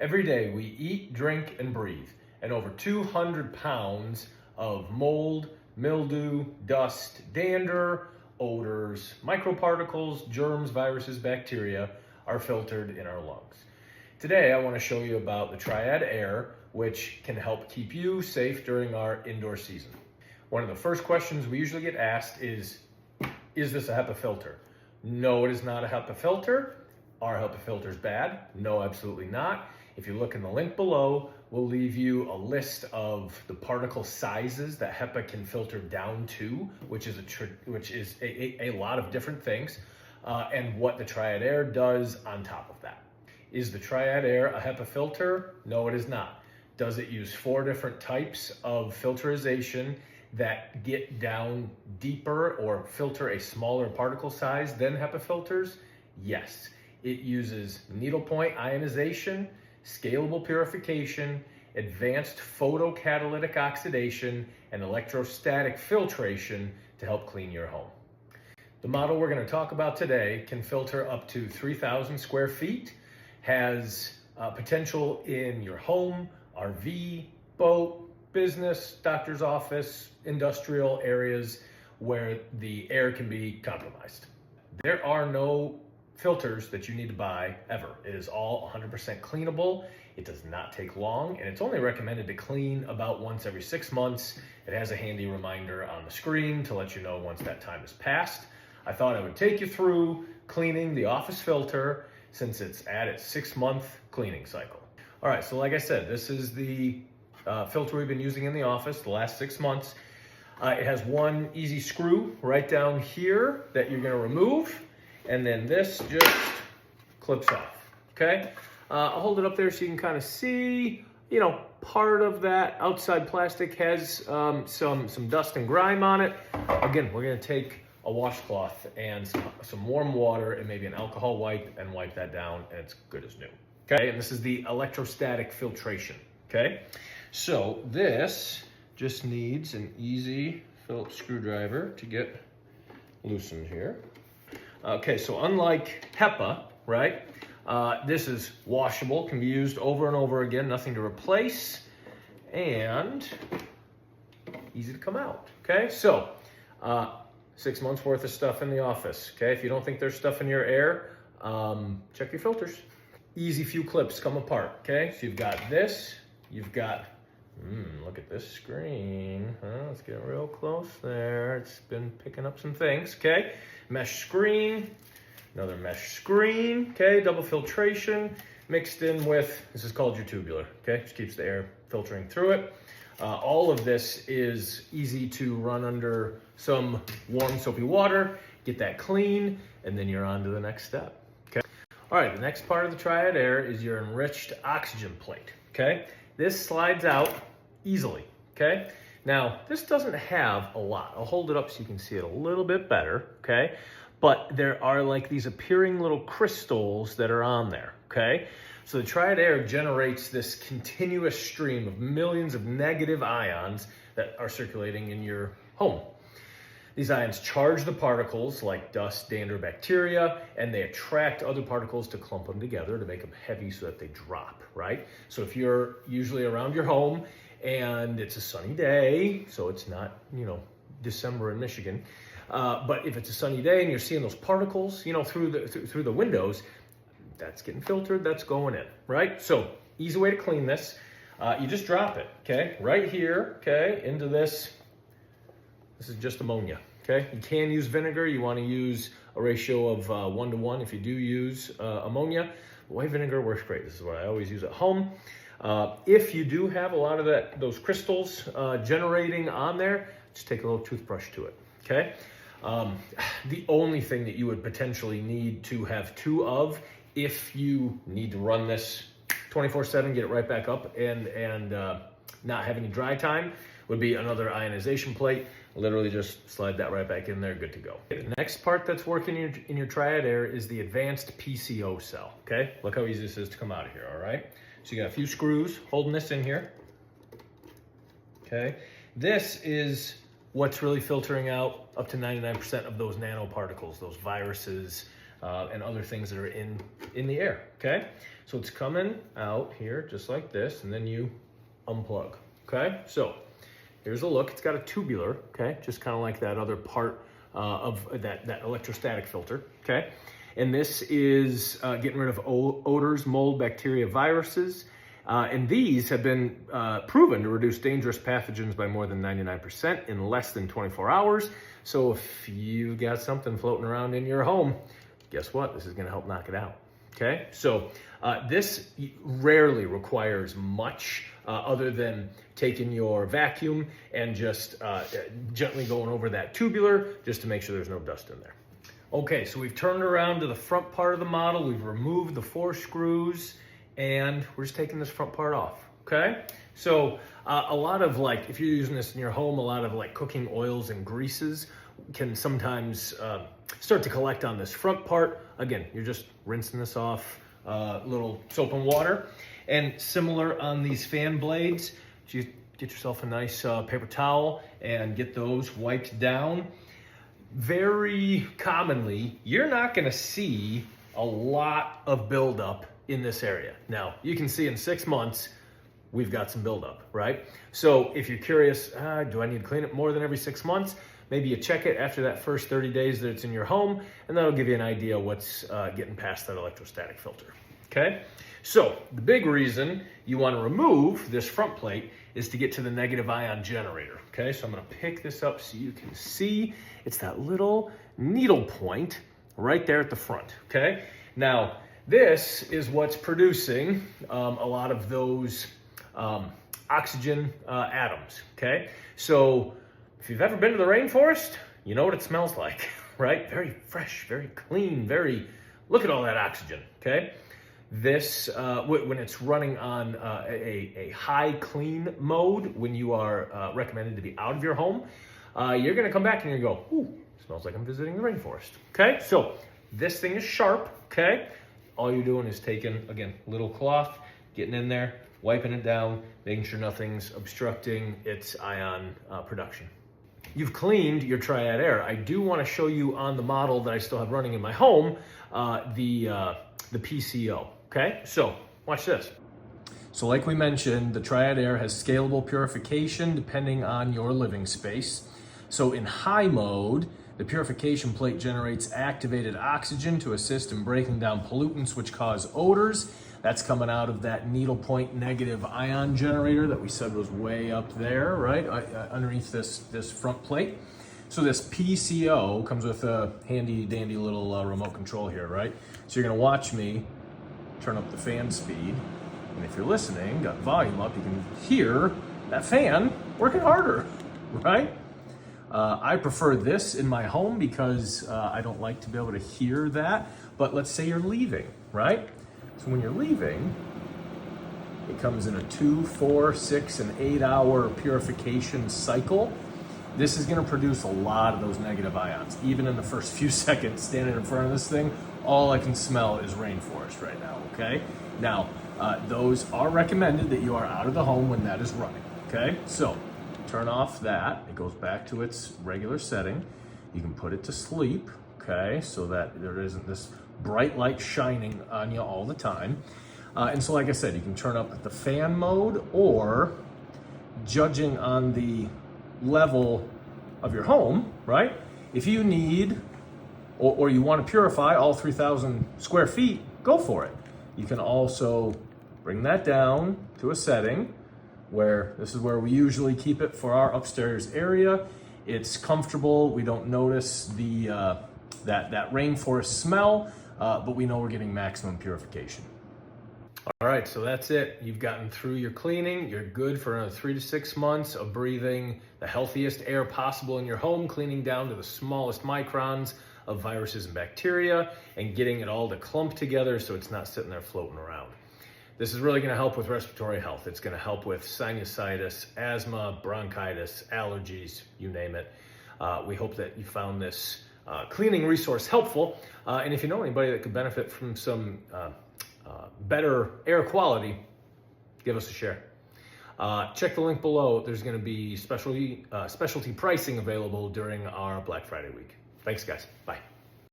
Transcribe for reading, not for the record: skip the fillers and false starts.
Every day we eat, drink, and breathe, and over 200 pounds of mold, mildew, dust, dander, odors, microparticles, germs, viruses, bacteria are filtered in our lungs. Today I want to show you about the Triad Aer, which can help keep you safe during our indoor season. One of the first questions we usually get asked is this a HEPA filter? No, it is not a HEPA filter. Are HEPA filters bad? No, absolutely not. If you look in the link below, we'll leave you a list of the particle sizes that HEPA can filter down to, which is a lot of different things, and what the Triad Aer does on top of that. Is the Triad Aer a HEPA filter? No, it is not. Does it use 4 different types of filterization that get down deeper or filter a smaller particle size than HEPA filters? Yes. It uses needlepoint ionization, scalable purification, advanced photocatalytic oxidation, and electrostatic filtration to help clean your home. The model we're going to talk about today can filter up to 3,000 square feet, has potential in your home, RV, boat, business, doctor's office, industrial areas where the air can be compromised. There are no filters that you need to buy ever. It is all 100% cleanable. It does not take long, and it's only recommended to clean about once every 6 months. It has a handy reminder on the screen to let you know once that time has passed. I thought I would take you through cleaning the office filter since it's at its 6-month cleaning cycle. All right, so like I said, this is the filter we've been using in the office the last 6 months. It has one easy screw right down here that you're gonna remove, and then this just clips off, okay? I'll hold it up there so you can kind of see, part of that outside plastic has some dust and grime on it. Again, we're gonna take a washcloth and some warm water and maybe an alcohol wipe and wipe that down, and it's good as new, okay? And this is the electrostatic filtration, okay? So this just needs an easy Phillips screwdriver to get loosened here. Okay, so unlike HEPA, right, this is washable, can be used over and over again, nothing to replace, and easy to come out, okay? So, 6 months worth of stuff in the office, okay? If you don't think there's stuff in your air, check your filters. Easy few clips come apart, okay? So you've got this, you've got, look at this screen, let's get real close there. It's been picking up some things, okay? Mesh screen, another mesh screen, okay? Double filtration mixed in with, this is called your tubular, okay? Just keeps the air filtering through it. All of this is easy to run under some warm soapy water, get that clean, and then you're on to the next step, okay? All right, the next part of the Triad Aer is your enriched oxygen plate, okay? This slides out easily, okay? Now, this doesn't have a lot. I'll hold it up so you can see it a little bit better, okay? But there are like these appearing little crystals that are on there, okay? So the Triad Aer generates this continuous stream of millions of negative ions that are circulating in your home. These ions charge the particles like dust, dander, bacteria, and they attract other particles to clump them together to make them heavy so that they drop, right? So if you're usually around your home and it's a sunny day, so it's not, December in Michigan, but if it's a sunny day and you're seeing those particles, through the windows, that's getting filtered, that's going in, right? So easy way to clean this, you just drop it, okay? Right here, okay, into this. This is just ammonia, okay? You can use vinegar. You want to use a ratio of 1 to 1 if you do use ammonia. White vinegar works great. This is what I always use at home. If you do have a lot of those crystals generating on there, just take a little toothbrush to it, okay? The only thing that you would potentially need to have 2 of, if you need to run this 24/7, get it right back up and not have any dry time, would be another ionization plate. Literally just slide that right back in there, good to go. The next part that's working in your Triad Aer is the advanced PCO cell, okay? Look how easy this is to come out of here, all right? So you got a few screws holding this in here, okay? This is what's really filtering out up to 99% of those nanoparticles, those viruses, and other things that are in the air, okay? So it's coming out here just like this, and then you unplug, okay? So here's a look. It's got a tubular, okay? Just kind of like that other part of that electrostatic filter, okay? And this is getting rid of odors, mold, bacteria, viruses. And these have been proven to reduce dangerous pathogens by more than 99% in less than 24 hours. So if you've got something floating around in your home, guess what? This is gonna help knock it out, okay? So this rarely requires much other than taking your vacuum and just gently going over that tubular just to make sure there's no dust in there. Okay, so we've turned around to the front part of the model. We've removed the 4 screws and we're just taking this front part off, okay? So a lot of like, if you're using this in your home, a lot of like cooking oils and greases can sometimes start to collect on this front part. Again, you're just rinsing this off, little soap and water. And similar on these fan blades, you get yourself a nice paper towel and get those wiped down. Very commonly, you're not gonna see a lot of buildup in this area. Now, you can see in 6 months, we've got some buildup, right? So if you're curious, do I need to clean it more than every 6 months? Maybe you check it after that first 30 days that it's in your home, and that'll give you an idea what's getting past that electrostatic filter, okay? So the big reason you wanna remove this front plate is to get to the negative ion generator, okay? So I'm gonna pick this up so you can see. It's that little needle point right there at the front, okay? Now, this is what's producing a lot of those oxygen atoms, okay? So if you've ever been to the rainforest, you know what it smells like, right? Very fresh, very clean, look at all that oxygen, okay? This, when it's running on a high clean mode, when you are recommended to be out of your home, you're gonna come back and you're gonna go, ooh, smells like I'm visiting the rainforest, okay? So this thing is sharp, okay? All you're doing is taking, again, little cloth, getting in there, wiping it down, making sure nothing's obstructing its ion production. You've cleaned your Triad Aer. I do want to show you on the model that I still have running in my home, the PCO, okay? So watch this. So like we mentioned, the Triad Aer has scalable purification depending on your living space. So in high mode, the purification plate generates activated oxygen to assist in breaking down pollutants which cause odors. That's coming out of that needle point negative ion generator that we said was way up there, right? Underneath this front plate. So this PCO comes with a handy dandy little remote control here, right? So you're gonna watch me turn up the fan speed. And if you're listening, got volume up, you can hear that fan working harder, right? I prefer this in my home because I don't like to be able to hear that. But let's say you're leaving, right? So when you're leaving, it comes in a 2, 4, 6, and 8 hour purification cycle. This is gonna produce a lot of those negative ions. Even in the first few seconds standing in front of this thing, all I can smell is rainforest right now, okay? Now, those are recommended that you are out of the home when that is running, okay? So, turn off that, it goes back to its regular setting. You can put it to sleep, okay? So that there isn't this bright light shining on you all the time. And so like I said, you can turn up the fan mode, or judging on the level of your home, right? If you need, or you want to purify all 3,000 square feet, go for it. You can also bring that down to a setting where this is where we usually keep it for our upstairs area. It's comfortable. We don't notice the that rainforest smell, but we know we're getting maximum purification. All right, so that's it. You've gotten through your cleaning. You're good for another 3 to 6 months of breathing the healthiest air possible in your home, cleaning down to the smallest microns of viruses and bacteria, and getting it all to clump together so it's not sitting there floating around. This is really gonna help with respiratory health. It's gonna help with sinusitis, asthma, bronchitis, allergies, you name it. We hope that you found this cleaning resource helpful. And if you know anybody that could benefit from some better air quality, give us a share. Check the link below. There's gonna be specialty pricing available during our Black Friday week. Thanks guys, bye.